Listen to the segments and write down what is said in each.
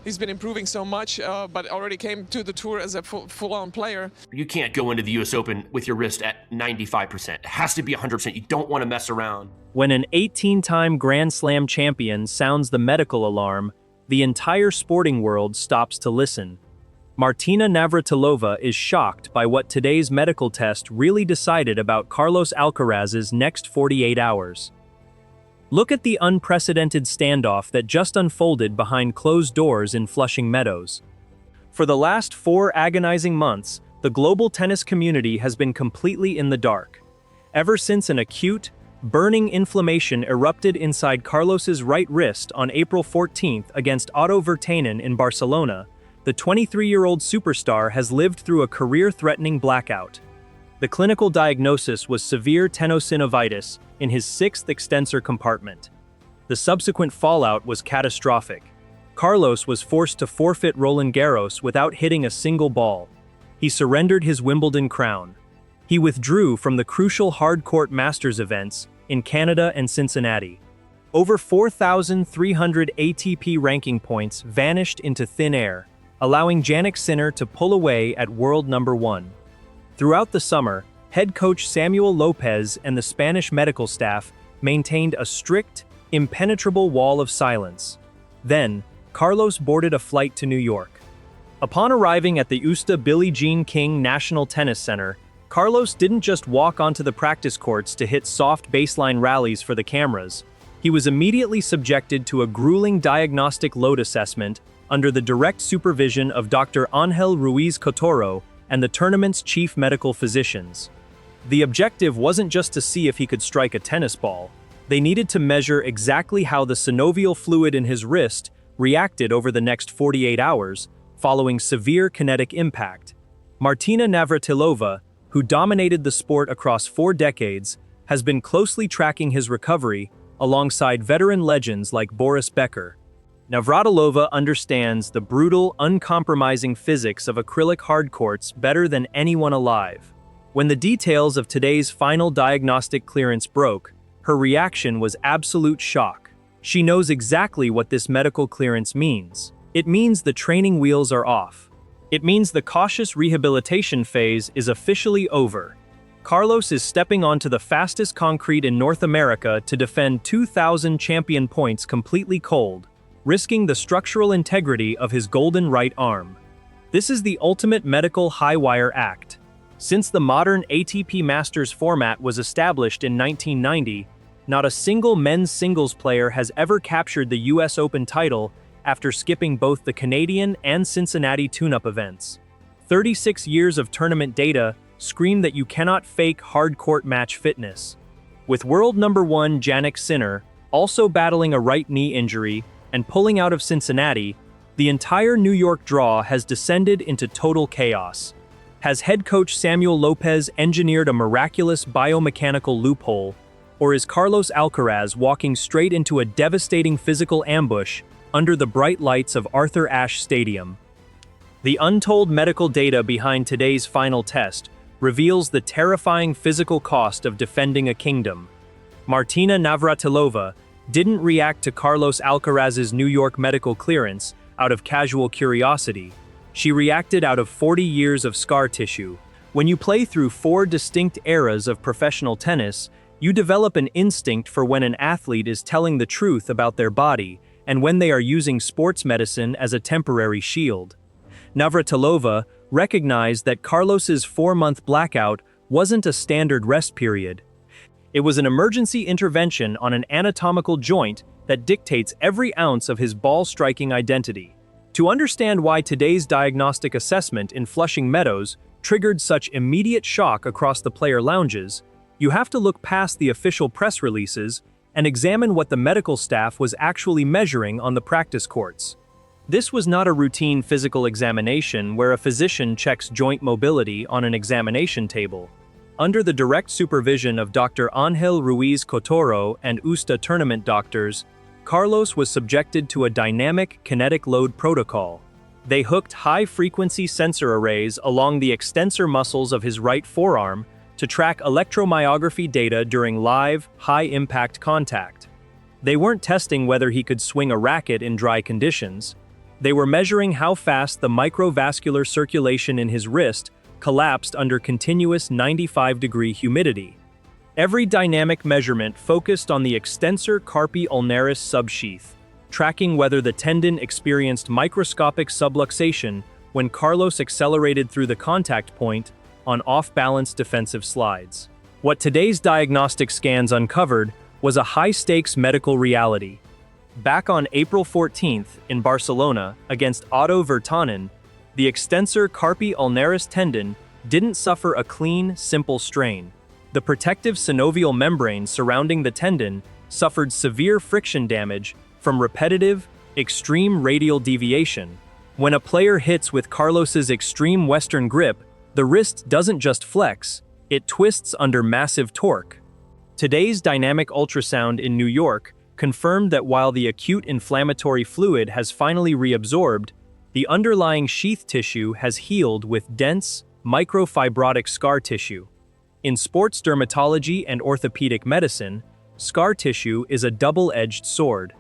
he's been improving so much, but already came to the tour as a full-on player. You can't go into the US Open with your wrist at 95%. It has to be 100%. You don't want to mess around. When an 18-time Grand Slam champion sounds the medical alarm, the entire sporting world stops to listen. Martina Navratilova is shocked by what today's medical test really decided about Carlos Alcaraz's next 48 hours. Look at the unprecedented standoff that just unfolded behind closed doors in Flushing Meadows. For the last 4 agonizing months, the global tennis community has been completely in the dark. Ever since an acute, burning inflammation erupted inside Carlos's right wrist on April 14th against Otto Virtanen in Barcelona, the 23-year-old superstar has lived through a career-threatening blackout. The clinical diagnosis was severe tenosynovitis in his 6th extensor compartment. The subsequent fallout was catastrophic. Carlos was forced to forfeit Roland Garros without hitting a single ball. He surrendered his Wimbledon crown. He withdrew from the crucial hard-court Masters events in Canada and Cincinnati. Over 4,300 ATP ranking points vanished into thin air, allowing Jannik Sinner to pull away at world number 1. Throughout the summer, head coach Samuel López and the Spanish medical staff maintained a strict, impenetrable wall of silence. Then, Carlos boarded a flight to New York. Upon arriving at the USTA Billie Jean King National Tennis Center, Carlos didn't just walk onto the practice courts to hit soft baseline rallies for the cameras. He was immediately subjected to a grueling diagnostic load assessment under the direct supervision of Dr. Ángel Ruiz-Cotorro and the tournament's chief medical physicians. The objective wasn't just to see if he could strike a tennis ball. They needed to measure exactly how the synovial fluid in his wrist reacted over the next 48 hours, following severe kinetic impact. Martina Navratilova, who dominated the sport across 4 decades, has been closely tracking his recovery alongside veteran legends like Boris Becker. Navratilova understands the brutal, uncompromising physics of acrylic hardcourts better than anyone alive. When the details of today's final diagnostic clearance broke, her reaction was absolute shock. She knows exactly what this medical clearance means. It means the training wheels are off. It means the cautious rehabilitation phase is officially over. Carlos is stepping onto the fastest concrete in North America to defend 2,000 champion points completely cold, risking the structural integrity of his golden right arm. This is the ultimate medical high-wire act. Since the modern ATP Masters format was established in 1990, not a single men's singles player has ever captured the US Open title after skipping both the Canadian and Cincinnati tune-up events. 36 years of tournament data scream that you cannot fake hard-court match fitness. With world number 1 Jannik Sinner also battling a right knee injury and pulling out of Cincinnati, the entire New York draw has descended into total chaos. Has head coach Samuel López engineered a miraculous biomechanical loophole, or is Carlos Alcaraz walking straight into a devastating physical ambush under the bright lights of Arthur Ashe Stadium? The untold medical data behind today's final test reveals the terrifying physical cost of defending a kingdom. Martina Navratilova didn't react to Carlos Alcaraz's New York medical clearance out of casual curiosity. She reacted out of 40 years of scar tissue. When you play through 4 distinct eras of professional tennis, you develop an instinct for when an athlete is telling the truth about their body and when they are using sports medicine as a temporary shield. Navratilova recognized that Carlos's 4-month blackout wasn't a standard rest period. It was an emergency intervention on an anatomical joint that dictates every ounce of his ball-striking identity. To understand why today's diagnostic assessment in Flushing Meadows triggered such immediate shock across the player lounges, you have to look past the official press releases and examine what the medical staff was actually measuring on the practice courts. This was not a routine physical examination where a physician checks joint mobility on an examination table. Under the direct supervision of Dr. Ángel Ruiz-Cotorro and USTA tournament doctors, Carlos was subjected to a dynamic kinetic load protocol. They hooked high-frequency sensor arrays along the extensor muscles of his right forearm to track electromyography data during live, high-impact contact. They weren't testing whether he could swing a racket in dry conditions. They were measuring how fast the microvascular circulation in his wrist collapsed under continuous 95-degree humidity. Every dynamic measurement focused on the extensor carpi ulnaris subsheath, tracking whether the tendon experienced microscopic subluxation when Carlos accelerated through the contact point on off-balance defensive slides. What today's diagnostic scans uncovered was a high-stakes medical reality. Back on April 14th in Barcelona against Otto Virtanen, the extensor carpi ulnaris tendon didn't suffer a clean, simple strain. The protective synovial membrane surrounding the tendon suffered severe friction damage from repetitive, extreme radial deviation. When a player hits with Carlos's extreme Western grip, the wrist doesn't just flex, it twists under massive torque. Today's dynamic ultrasound in New York confirmed that while the acute inflammatory fluid has finally reabsorbed, the underlying sheath tissue has healed with dense, microfibrotic scar tissue. In sports dermatology and orthopedic medicine, scar tissue is a double-edged sword.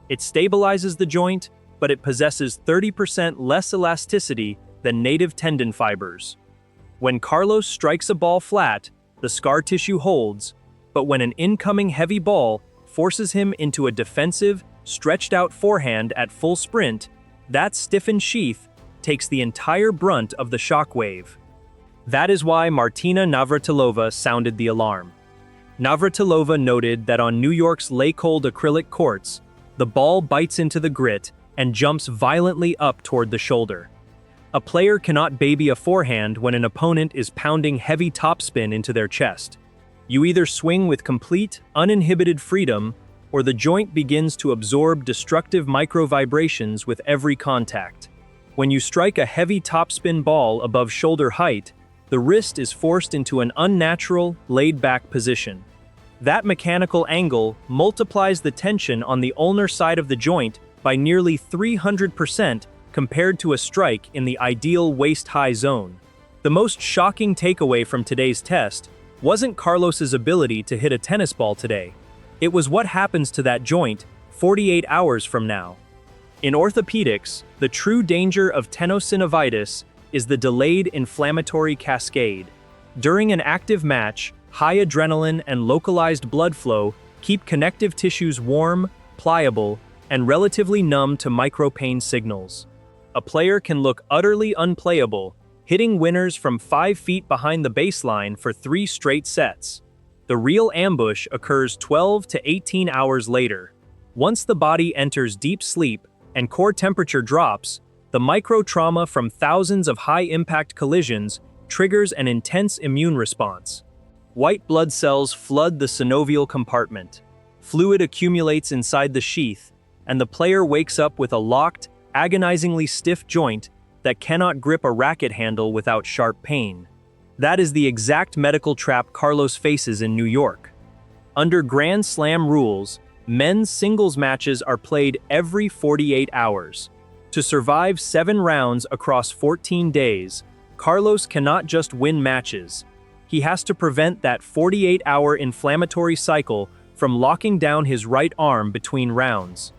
It stabilizes the joint, but it possesses 30% less elasticity than native tendon fibers. When Carlos strikes a ball flat, the scar tissue holds, but when an incoming heavy ball forces him into a defensive, stretched-out forehand at full sprint, that stiffened sheath takes the entire brunt of the shockwave. That is why Martina Navratilova sounded the alarm. Navratilova noted that on New York's lake-cold acrylic courts, the ball bites into the grit and jumps violently up toward the shoulder. A player cannot baby a forehand when an opponent is pounding heavy topspin into their chest. You either swing with complete, uninhibited freedom, or the joint begins to absorb destructive micro-vibrations with every contact. When you strike a heavy topspin ball above shoulder height, the wrist is forced into an unnatural, laid-back position. That mechanical angle multiplies the tension on the ulnar side of the joint by nearly 300% compared to a strike in the ideal waist-high zone. The most shocking takeaway from today's test wasn't Carlos's ability to hit a tennis ball today. It was what happens to that joint 48 hours from now. In orthopedics, the true danger of tenosynovitis is the delayed inflammatory cascade. During an active match, high adrenaline and localized blood flow keep connective tissues warm, pliable, and relatively numb to micropain signals. A player can look utterly unplayable, hitting winners from 5 feet behind the baseline for 3 straight sets. The real ambush occurs 12 to 18 hours later. Once the body enters deep sleep and core temperature drops, the micro-trauma from thousands of high-impact collisions triggers an intense immune response. White blood cells flood the synovial compartment. Fluid accumulates inside the sheath, and the player wakes up with a locked, agonizingly stiff joint that cannot grip a racket handle without sharp pain. That is the exact medical trap Carlos faces in New York. Under Grand Slam rules, men's singles matches are played every 48 hours. To survive 7 rounds across 14 days, Carlos cannot just win matches. He has to prevent that 48-hour inflammatory cycle from locking down his right arm between rounds.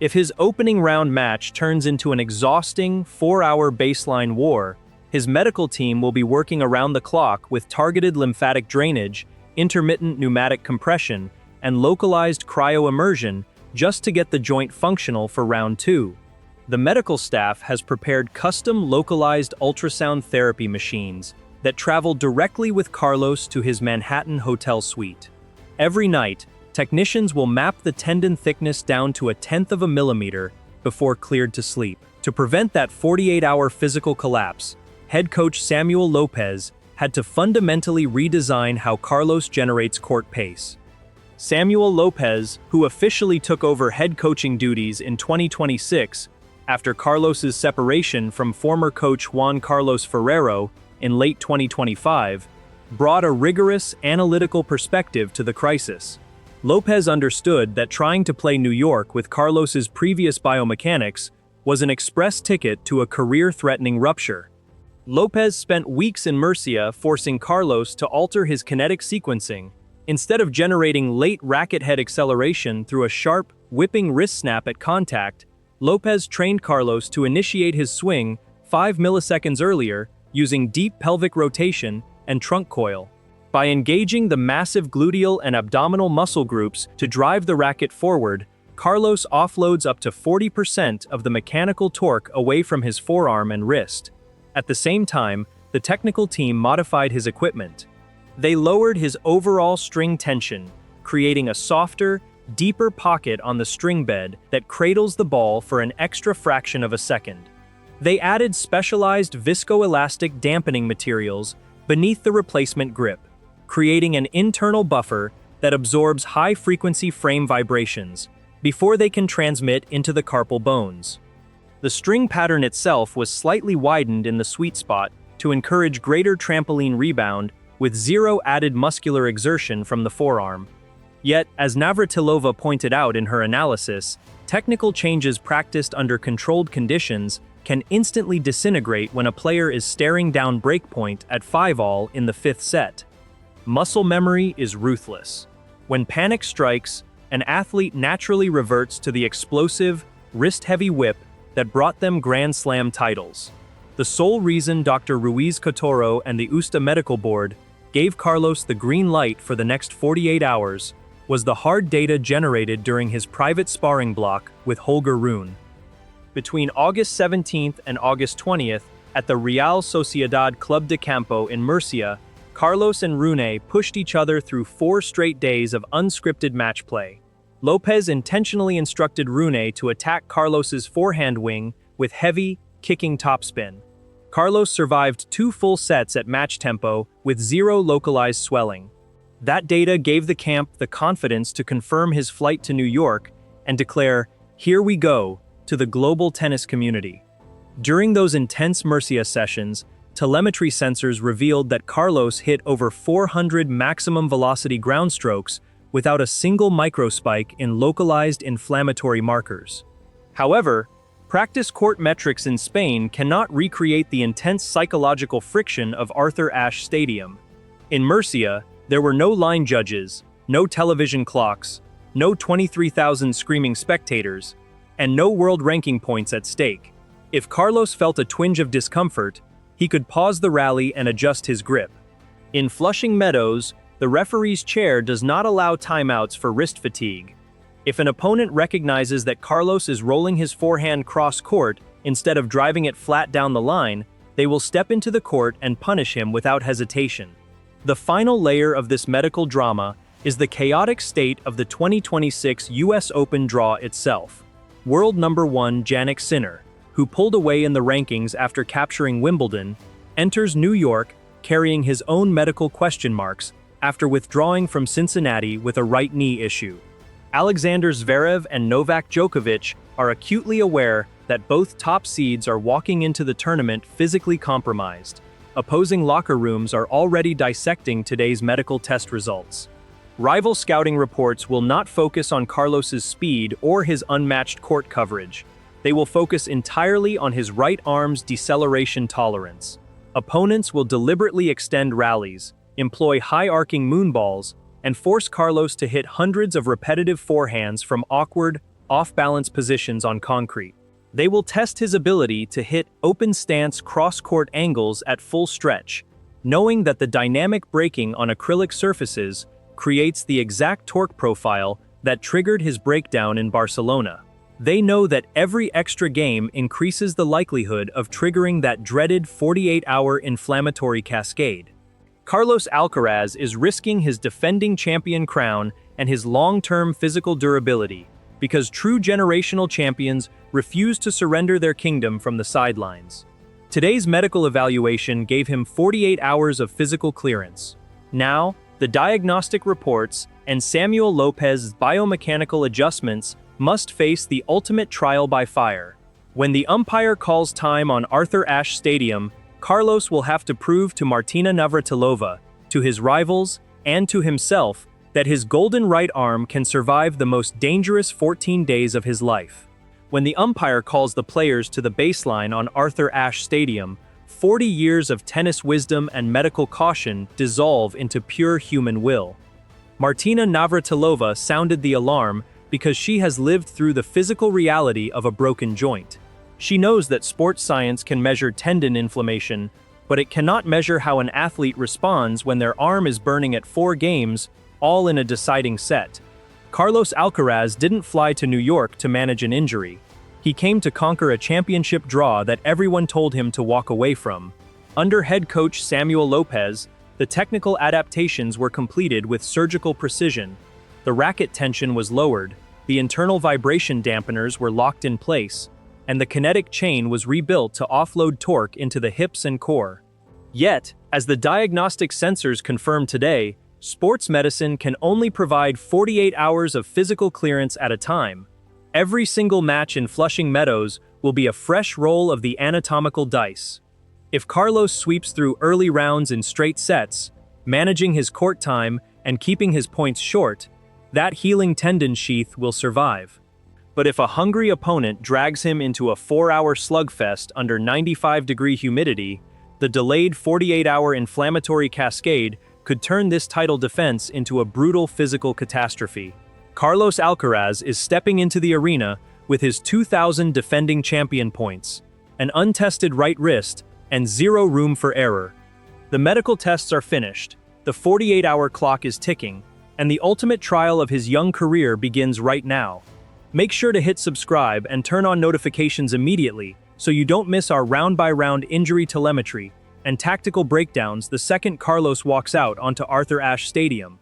If his opening round match turns into an exhausting 4-hour baseline war, his medical team will be working around the clock with targeted lymphatic drainage, intermittent pneumatic compression, and localized cryoimmersion just to get the joint functional for round 2. The medical staff has prepared custom localized ultrasound therapy machines that travel directly with Carlos to his Manhattan hotel suite. Every night, technicians will map the tendon thickness down to 1/10 of a millimeter before cleared to sleep. To prevent that 48-hour physical collapse, head coach Samuel López had to fundamentally redesign how Carlos generates court pace. Samuel López, who officially took over head coaching duties in 2026 after Carlos's separation from former coach Juan Carlos Ferrero in late 2025, brought a rigorous, analytical perspective to the crisis. López understood that trying to play New York with Carlos's previous biomechanics was an express ticket to a career-threatening rupture. López spent weeks in Murcia forcing Carlos to alter his kinetic sequencing. Instead of generating late racket head acceleration through a sharp, whipping wrist snap at contact, López trained Carlos to initiate his swing 5 milliseconds earlier using deep pelvic rotation and trunk coil. By engaging the massive gluteal and abdominal muscle groups to drive the racket forward, Carlos offloads up to 40% of the mechanical torque away from his forearm and wrist. At the same time, the technical team modified his equipment. They lowered his overall string tension, creating a softer, deeper pocket on the string bed that cradles the ball for an extra fraction of a second. They added specialized viscoelastic dampening materials beneath the replacement grip, creating an internal buffer that absorbs high-frequency frame vibrations before they can transmit into the carpal bones. The string pattern itself was slightly widened in the sweet spot to encourage greater trampoline rebound with zero added muscular exertion from the forearm. Yet, as Navratilova pointed out in her analysis, technical changes practiced under controlled conditions can instantly disintegrate when a player is staring down breakpoint at 5-all in the 5th set. Muscle memory is ruthless. When panic strikes, an athlete naturally reverts to the explosive, wrist-heavy whip that brought them Grand Slam titles. The sole reason Dr. Ruiz-Cotorro and the USTA Medical Board gave Carlos the green light for the next 48 hours was the hard data generated during his private sparring block with Holger Rune. Between August 17th and August 20th, at the Real Sociedad Club de Campo in Murcia, Carlos and Rune pushed each other through 4 straight days of unscripted match play. López intentionally instructed Rune to attack Carlos's forehand wing with heavy, kicking topspin. Carlos survived 2 full sets at match tempo with 0 localized swelling. That data gave the camp the confidence to confirm his flight to New York and declare, "Here we go," to the global tennis community. During those intense Murcia sessions, telemetry sensors revealed that Carlos hit over 400 maximum velocity ground strokes without a single microspike in localized inflammatory markers. However, practice court metrics in Spain cannot recreate the intense psychological friction of Arthur Ashe Stadium. In Murcia, there were no line judges, no television clocks, no 23,000 screaming spectators, and no world ranking points at stake. If Carlos felt a twinge of discomfort, he could pause the rally and adjust his grip. In Flushing Meadows, the referee's chair does not allow timeouts for wrist fatigue. If an opponent recognizes that Carlos is rolling his forehand cross-court instead of driving it flat down the line, they will step into the court and punish him without hesitation. The final layer of this medical drama is the chaotic state of the 2026 US Open draw itself. World number 1 Jannik Sinner, who pulled away in the rankings after capturing Wimbledon, enters New York carrying his own medical question marks after withdrawing from Cincinnati with a right knee issue. Alexander Zverev and Novak Djokovic are acutely aware that both top seeds are walking into the tournament physically compromised. Opposing locker rooms are already dissecting today's medical test results. Rival scouting reports will not focus on Carlos's speed or his unmatched court coverage. They will focus entirely on his right arm's deceleration tolerance. Opponents will deliberately extend rallies, employ high-arcing moonballs, and force Carlos to hit hundreds of repetitive forehands from awkward, off-balance positions on concrete. They will test his ability to hit open-stance cross-court angles at full stretch, knowing that the dynamic braking on acrylic surfaces creates the exact torque profile that triggered his breakdown in Barcelona. They know that every extra game increases the likelihood of triggering that dreaded 48-hour inflammatory cascade. Carlos Alcaraz is risking his defending champion crown and his long-term physical durability because true generational champions refuse to surrender their kingdom from the sidelines. Today's medical evaluation gave him 48 hours of physical clearance. Now, the diagnostic reports and Samuel López's biomechanical adjustments must face the ultimate trial by fire. When the umpire calls time on Arthur Ashe Stadium, Carlos will have to prove to Martina Navratilova, to his rivals, and to himself that his golden right arm can survive the most dangerous 14 days of his life. When the umpire calls the players to the baseline on Arthur Ashe Stadium, 40 years of tennis wisdom and medical caution dissolve into pure human will. Martina Navratilova sounded the alarm because she has lived through the physical reality of a broken joint. She knows that sports science can measure tendon inflammation, but it cannot measure how an athlete responds when their arm is burning at 4 games, all in a deciding set. Carlos Alcaraz didn't fly to New York to manage an injury. He came to conquer a championship draw that everyone told him to walk away from. Under head coach Samuel López, the technical adaptations were completed with surgical precision. The racket tension was lowered, the internal vibration dampeners were locked in place, and the kinetic chain was rebuilt to offload torque into the hips and core. Yet, as the diagnostic sensors confirm today, sports medicine can only provide 48 hours of physical clearance at a time. Every single match in Flushing Meadows will be a fresh roll of the anatomical dice. If Carlos sweeps through early rounds in straight sets, managing his court time and keeping his points short, that healing tendon sheath will survive. But if a hungry opponent drags him into a 4-hour slugfest under 95-degree humidity, the delayed 48-hour inflammatory cascade could turn this title defense into a brutal physical catastrophe. Carlos Alcaraz is stepping into the arena with his 2,000 defending champion points, an untested right wrist, and zero room for error. The medical tests are finished, the 48-hour clock is ticking, and the ultimate trial of his young career begins right now. Make sure to hit subscribe and turn on notifications immediately so you don't miss our round-by-round injury telemetry and tactical breakdowns the second Carlos walks out onto Arthur Ashe Stadium.